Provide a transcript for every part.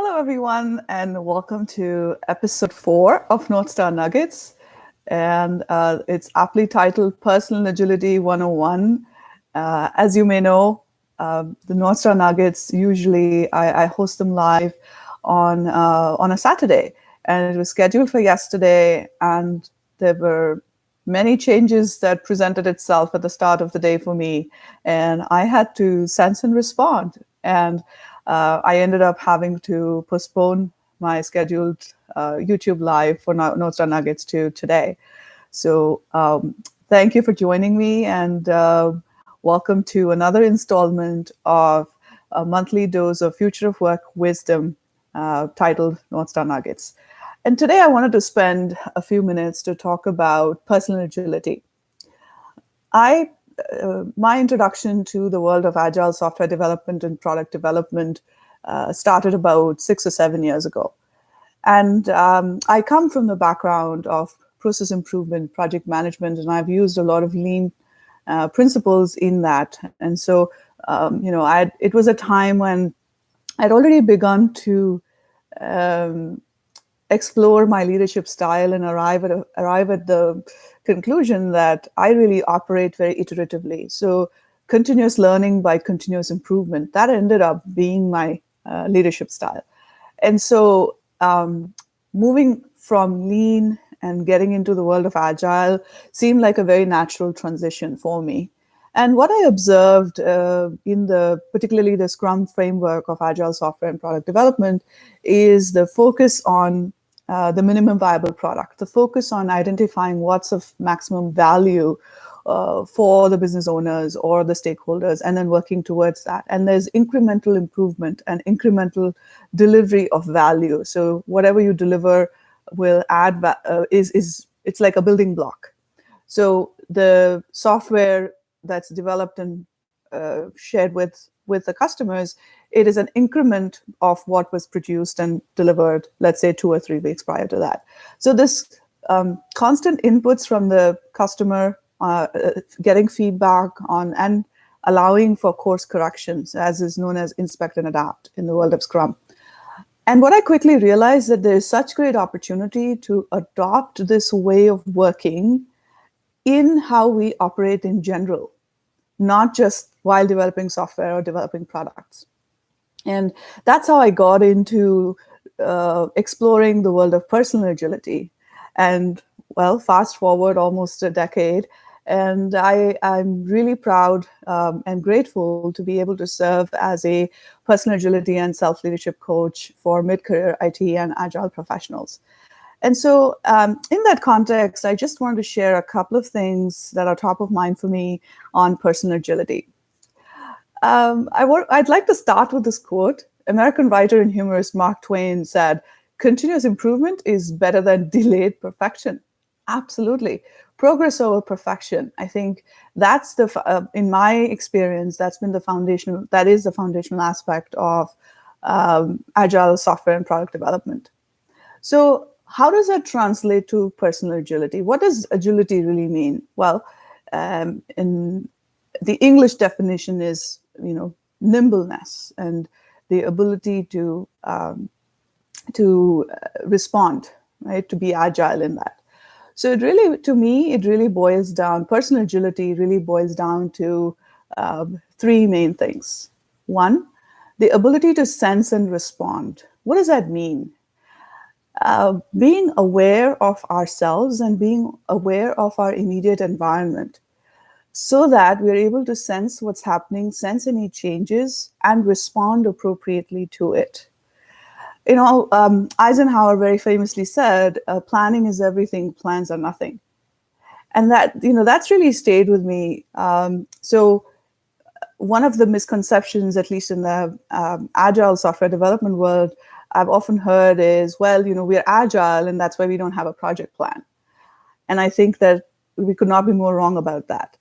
Hello, everyone, and welcome to episode 4 of NorthStar Nuggets. And it's aptly titled Personal Agility 101. As you may know, the NorthStar Nuggets usually I host them live on a Saturday, and it was scheduled for yesterday. And there were many changes that presented itself at the start of the day for me, and I had to sense and respond. And I ended up having to postpone my scheduled YouTube live for NorthStar Nuggets to today. So thank you for joining me, and welcome to another installment of a monthly dose of future of work wisdom titled NorthStar Nuggets. And today I wanted to spend a few minutes to talk about personal agility. My introduction to the world of agile software development and product development started about 6 or 7 years ago. And I come from the background of process improvement, project management, and I've used a lot of lean principles in that. And so, it was a time when I'd already begun to explore my leadership style and arrive at the conclusion that I really operate very iteratively. So continuous learning by continuous improvement, that ended up being my leadership style. And so moving from lean and getting into the world of agile seemed like a very natural transition for me. And what I observed particularly the Scrum framework of agile software and product development is the focus on the minimum viable product, the focus on identifying what's of maximum value for the business owners or the stakeholders, and then working towards that. And there's incremental improvement and incremental delivery of value. So whatever you deliver will add it's like a building block. So the software that's developed and shared with the customers, it is an increment of what was produced and delivered, let's say 2 or 3 weeks prior to that. So this constant inputs from the customer, getting feedback on and allowing for course corrections, as is known as inspect and adapt in the world of Scrum. And what I quickly realized that there is such great opportunity to adopt this way of working in how we operate in general, not just while developing software or developing products. And that's how I got into exploring the world of personal agility. And well, fast forward almost a decade, and I'm really proud and grateful to be able to serve as a personal agility and self-leadership coach for mid-career IT and agile professionals. And so in that context, I just wanted to share a couple of things that are top of mind for me on personal agility. I'd like to start with this quote. American writer and humorist Mark Twain said, "Continuous improvement is better than delayed perfection." Absolutely. Progress over perfection. I think that's in my experience, that is the foundational aspect of agile software and product development. So how does that translate to personal agility? What does agility really mean? Well, in the English definition is, nimbleness and the ability to respond, right? To be agile in that. So to me, it really boils down, personal agility really boils down to 3 main things. 1, the ability to sense and respond. What does that mean? Being aware of ourselves and being aware of our immediate environment so that we're able to sense what's happening, sense any changes, and respond appropriately to it. Eisenhower very famously said, planning is everything, plans are nothing. And that's really stayed with me. So one of the misconceptions, at least in the agile software development world, I've often heard is, we're agile and that's why we don't have a project plan. And I think that we could not be more wrong about that.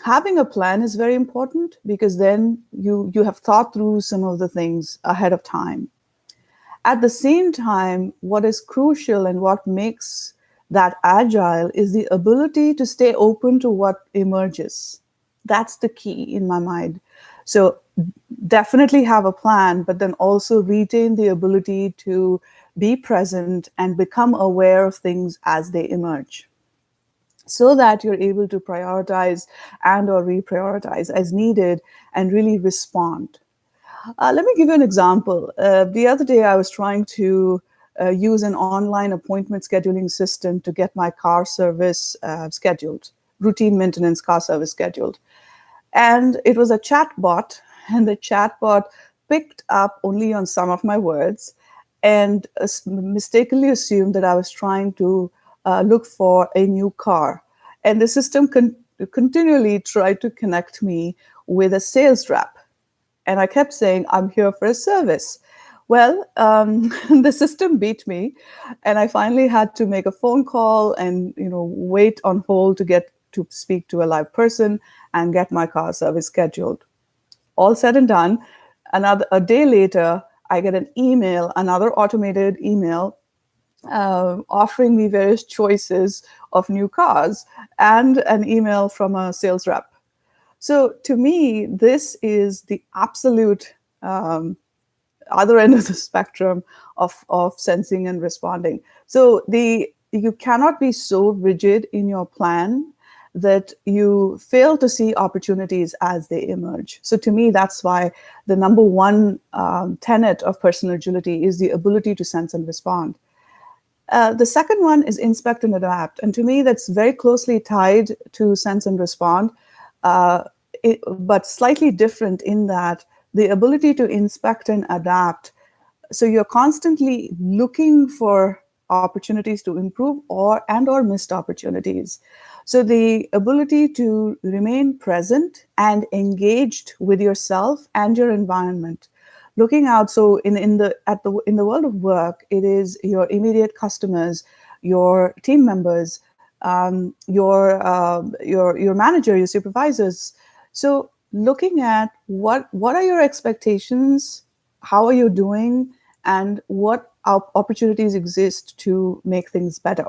Having a plan is very important because then you have thought through some of the things ahead of time. At the same time, what is crucial and what makes that agile is the ability to stay open to what emerges. That's the key in my mind. So definitely have a plan, but then also retain the ability to be present and become aware of things as they emerge, so that you're able to prioritize and or reprioritize as needed and really respond. Let me give you an example. The other day, I was trying to use an online appointment scheduling system to get my car service scheduled, routine maintenance car service scheduled. And it was a chat bot, and the chat bot picked up only on some of my words and mistakenly assumed that I was trying to look for a new car. And the system continually tried to connect me with a sales rep. And I kept saying, I'm here for a service. Well, the system beat me, and I finally had to make a phone call and wait on hold to get to speak to a live person and get my car service scheduled. All said and done, a day later, I get an email, another automated email, offering me various choices of new cars and an email from a sales rep. So to me, this is the absolute other end of the spectrum of sensing and responding. So you cannot be so rigid in your plan that you fail to see opportunities as they emerge. So to me, that's why the number one tenet of personal agility is the ability to sense and respond. The second one is inspect and adapt. And to me, that's very closely tied to sense and respond, but slightly different in that the ability to inspect and adapt. So you're constantly looking for opportunities to improve or missed opportunities. So the ability to remain present and engaged with yourself and your environment, looking out. So in the world of work, it is your immediate customers, your team members, your manager, your supervisors. So looking at what are your expectations, how are you doing, and what opportunities exist to make things better.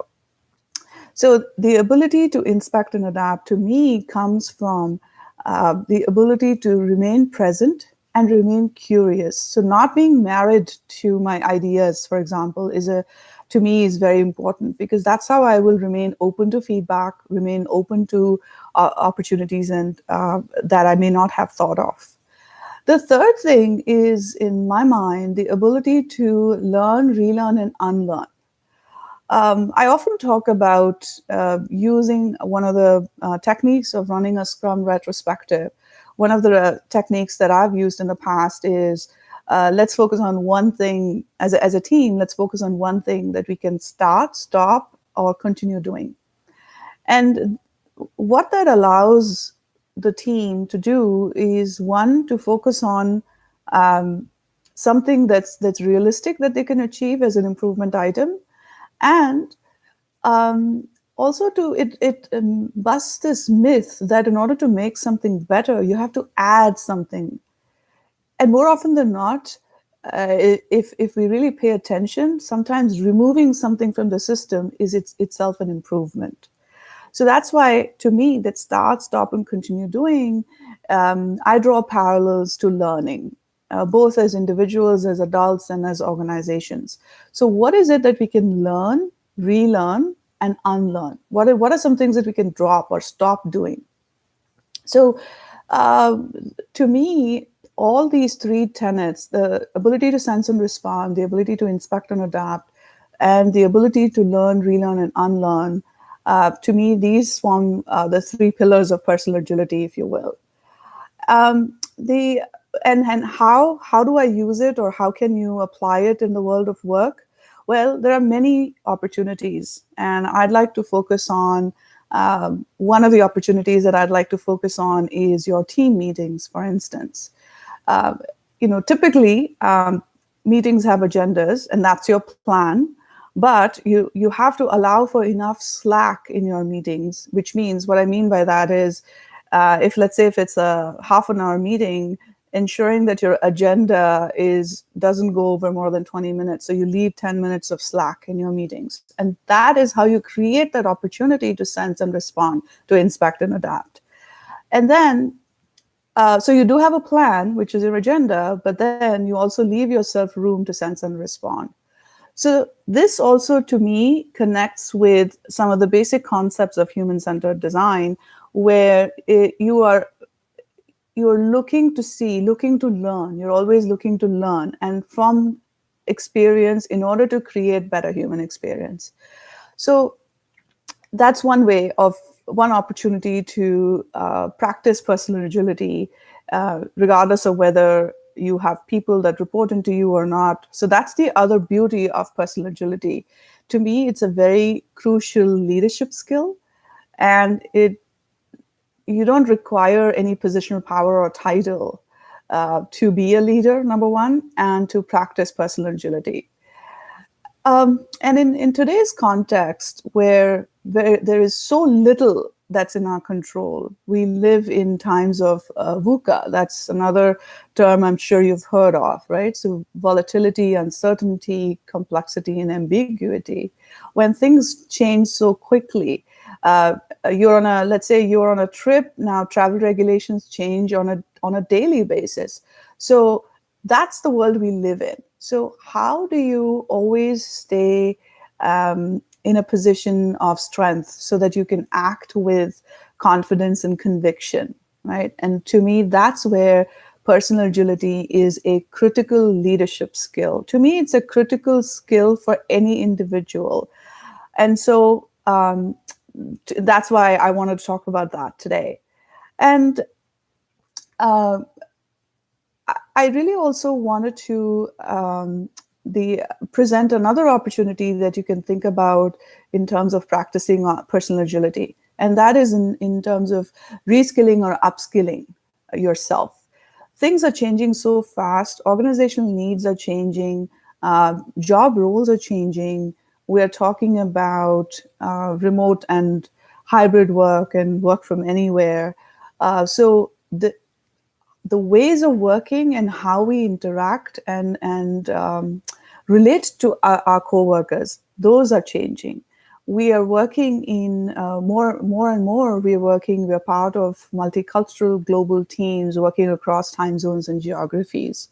So the ability to inspect and adapt to me comes from the ability to remain present and remain curious. So not being married to my ideas, for example, to me is very important, because that's how I will remain open to feedback, remain open to opportunities and that I may not have thought of. The third thing is, in my mind, the ability to learn, relearn, and unlearn. I often talk about using one of the techniques of running a Scrum retrospective. One of the techniques that I've used in the past is let's focus on one thing as a team. Let's focus on one thing that we can start, stop, or continue doing. And what that allows the team to do is, one, to focus on something that's realistic that they can achieve as an improvement item, and also it busts this myth that in order to make something better, you have to add something. And more often than not, if we really pay attention, sometimes removing something from the system is itself an improvement. So that's why, to me, that start, stop, and continue doing, I draw parallels to learning, both as individuals, as adults, and as organizations. So what is it that we can learn, relearn, and unlearn? What are some things that we can drop or stop doing? So to me, all these three tenets, the ability to sense and respond, the ability to inspect and adapt, and the ability to learn, relearn, and unlearn, to me, these form the three pillars of personal agility, if you will. The and how do I use it, or how can you apply it in the world of work? Well, there are many opportunities, and I'd like to focus on one of the opportunities that I'd like to focus on is your team meetings, for instance. Uh, typically, meetings have agendas, and that's your plan. But you have to allow for enough slack in your meetings, which means, what I mean by that is, if it's a half an hour meeting, ensuring that your agenda doesn't go over more than 20 minutes. So you leave 10 minutes of slack in your meetings. And that is how you create that opportunity to sense and respond, to inspect and adapt. And then So you do have a plan, which is your agenda, but then you also leave yourself room to sense and respond. So this also, to me, connects with some of the basic concepts of human-centered design, where you're looking to see, looking to learn. You're always looking to learn, and from experience in order to create better human experience. So that's one opportunity to practice personal agility, regardless of whether you have people that report into you or not. So that's the other beauty of personal agility. To me, it's a very crucial leadership skill, and it you don't require any positional power or title to be a leader, number one, and to practice personal agility. And in today's context, where there is so little that's in our control, we live in times of VUCA. That's another term I'm sure you've heard of, right? So volatility, uncertainty, complexity, and ambiguity. When things change so quickly, let's say you're on a trip now. Travel regulations change on a daily basis. So that's the world we live in. So how do you always stay in a position of strength so that you can act with confidence and conviction, right? And to me, that's where personal agility is a critical leadership skill. To me, it's a critical skill for any individual. And so that's why I wanted to talk about that today. And uh, I really also wanted to present another opportunity that you can think about in terms of practicing personal agility, and that is in terms of reskilling or upskilling yourself. Things are changing so fast. Organizational needs are changing. Job roles are changing. We are talking about remote and hybrid work and work from anywhere. So the ways of working and how we interact and relate to our coworkers, those are changing. We are working in more and more. We're part of multicultural global teams working across time zones and geographies.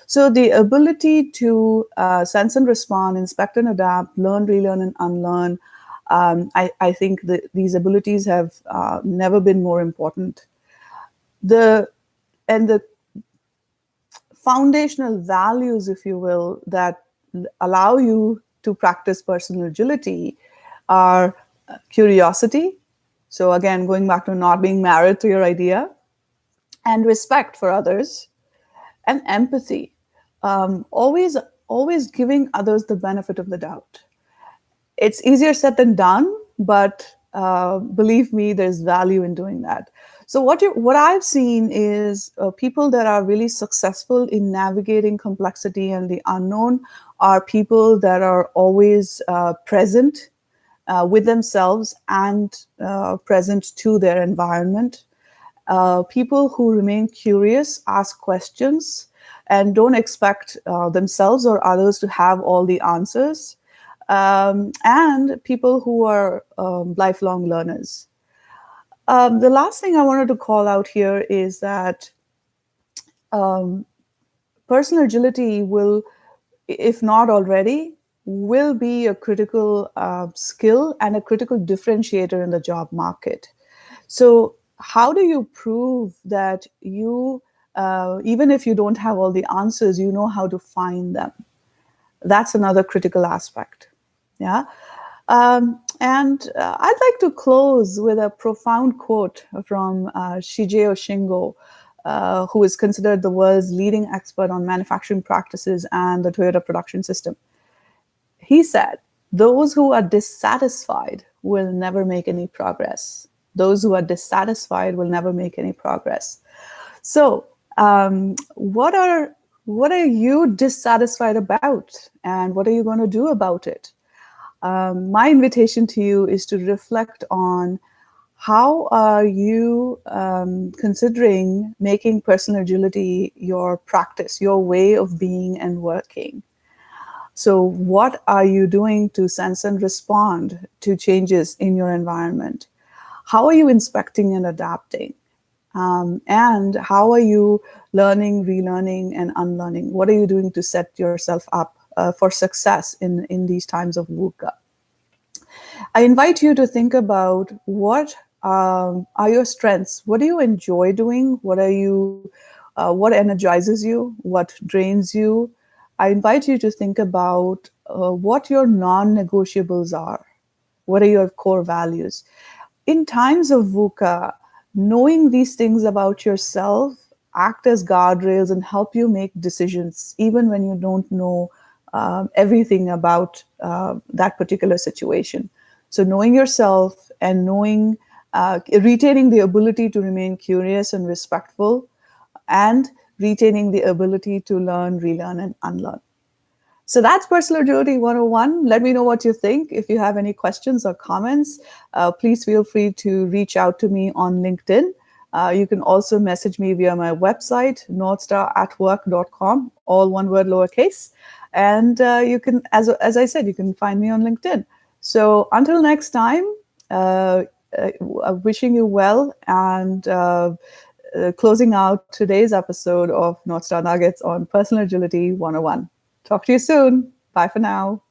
So the ability to sense and respond, inspect and adapt, learn, relearn, and unlearn. I think that these abilities have never been more important. The and the foundational values, if you will, that allow you to practice personal agility are curiosity. So, again, going back to not being married to your idea, and respect for others, and empathy. Always giving others the benefit of the doubt. It's easier said than done, but believe me, there's value in doing that. So what I've seen is people that are really successful in navigating complexity and the unknown are people that are always present with themselves and present to their environment. People who remain curious, ask questions, and don't expect themselves or others to have all the answers. And people who are lifelong learners. The last thing I wanted to call out here is that personal agility will, if not already, will be a critical skill and a critical differentiator in the job market. So how do you prove that even if you don't have all the answers, you know how to find them? That's another critical aspect. Yeah. And I'd like to close with a profound quote from Shigeo Shingo, who is considered the world's leading expert on manufacturing practices and the Toyota production system. He said, "Those who are dissatisfied will never make any progress. Those who are dissatisfied will never make any progress." So, what are you dissatisfied about, and what are you going to do about it? My invitation to you is to reflect on how are you considering making personal agility your practice, your way of being and working. So what are you doing to sense and respond to changes in your environment? How are you inspecting and adapting? And how are you learning, relearning, and unlearning? What are you doing to set yourself up for success in these times of VUCA? I invite you to think about what are your strengths. What do you enjoy doing? What energizes you? What drains you? I invite you to think about what your non-negotiables are. What are your core values? In times of VUCA, knowing these things about yourself act as guardrails and help you make decisions, even when you don't know everything about that particular situation. So, knowing yourself and retaining the ability to remain curious and respectful, and retaining the ability to learn, relearn, and unlearn. So that's Personal Agility 101. Let me know what you think. If you have any questions or comments, please feel free to reach out to me on LinkedIn. You can also message me via my website, northstaratwork.com, all one word lowercase. And you can, as I said, you can find me on LinkedIn. So until next time, wishing you well and closing out today's episode of North Star Nuggets on Personal Agility 101. Talk to you soon. Bye for now.